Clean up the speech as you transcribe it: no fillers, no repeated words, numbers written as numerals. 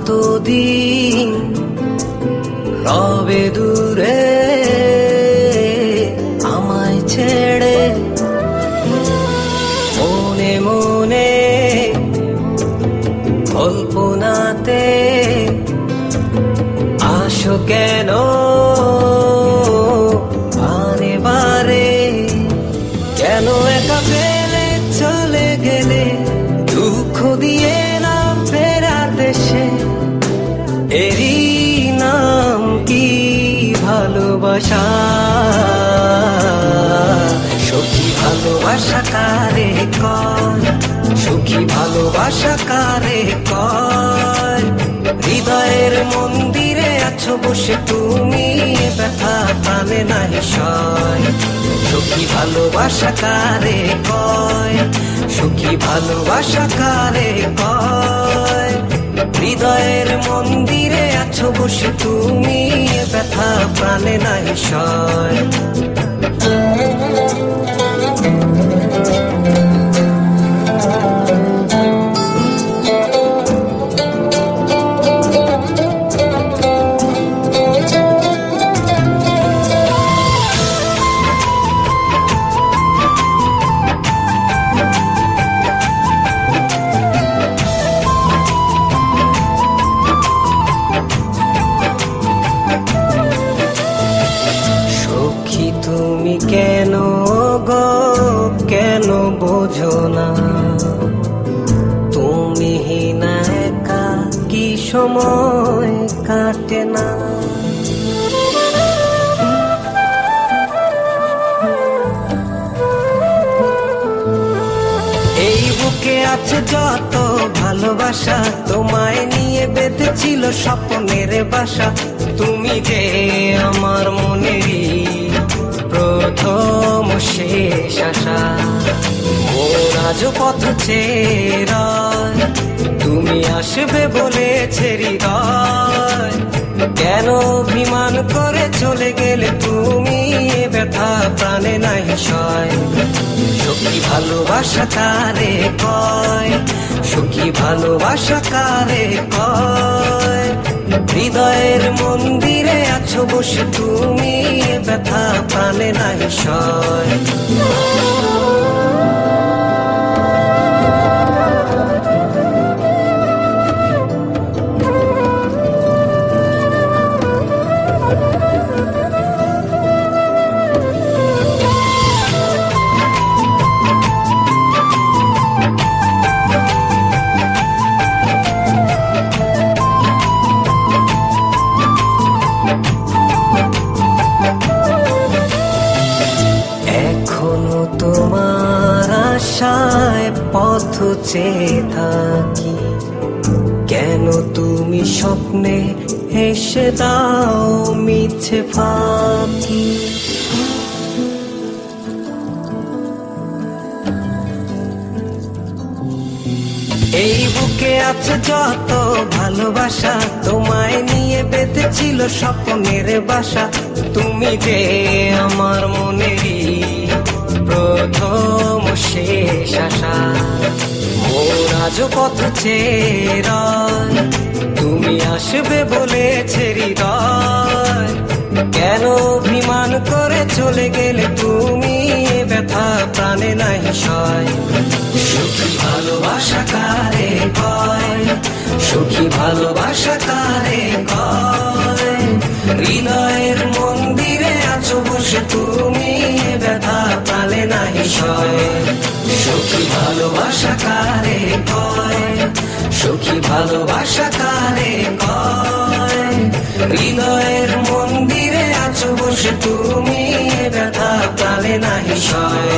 কতদিন রবে দূরে আমায় ছেড়ে, মনে মনে কল্পনাতে আসো কেন বারে বারে, কেন একা ফেলে চলে গেলে দুঃখ দিয়ে না ফেরার দেশে, এরই নাম কি ভালোবাসা? সখী ভালোবাসা কারে কয়, সুখী ভালোবাসা কারে কয়? হৃদয়ের মন্দিরে আছো বসে তুমি, ব্যথা প্রাণে নাই সয়। সুখী ভালোবাসা কারে কয়, সুখী ভালোবাসা কারে কয়? হৃদয়ের মন্দিরে আছো বসে তুমি, ব্যথা প্রাণে নাই সয়। তুমি কেন গো কেন বোঝো না, তুমি না একা কি সময় কাটে না? এই বুকে আছে যত ভালোবাসা, তোমায় নিয়ে বেঁধেছিল স্বপ্নের বাসা। তুমি যে আমার মনেরই প্রথম শেষ আশা, মোর আজ পথ চেরা, তুমি আসবে বলেছে হৃদয়। কেন অভিমান করে চলে গেলে তুমি, ব্যথা প্রাণে নাই সয়। সখী ভালোবাসা কারে কয়, সুখী ভালোবাসা কারে কয়? হৃদয়ের মন্দিরে আছো বসে তুমি, ব্যথা প্রাণে নাই সয়। তোমার আশায় পথ চেয়ে থাকি, কেন তুমি স্বপ্নে হেসে দাও মিছে ফাঁকি? এই বুকে আছে যত ভালোবাসা, তোমায় নিয়ে বেঁধেছিল স্বপ্নের বাসা। তুমি যে আমার মনেরই প্রথম শেষ আশা, মোর আজ পথ চেরা, তুমি আসবে বলেছে হৃদয়। কেন অভিমান করে চলে গেলে তুমি, ব্যথা প্রাণে নাই সয়। সুখী ভালোবাসা কারে কয়, সুখী ভালোবাসা কারে কয়? হৃদয়ের মন্দিরে আছো বসে তুমি, ব্যথা প্রাণে নাই সয়। সুখী ভালোবাসা কারে কয়, সুখী ভালোবাসা কারে কয়? হৃদয়ের মন্দিরে আছো বসে তুমি, ব্যথা প্রাণে নাই সয়।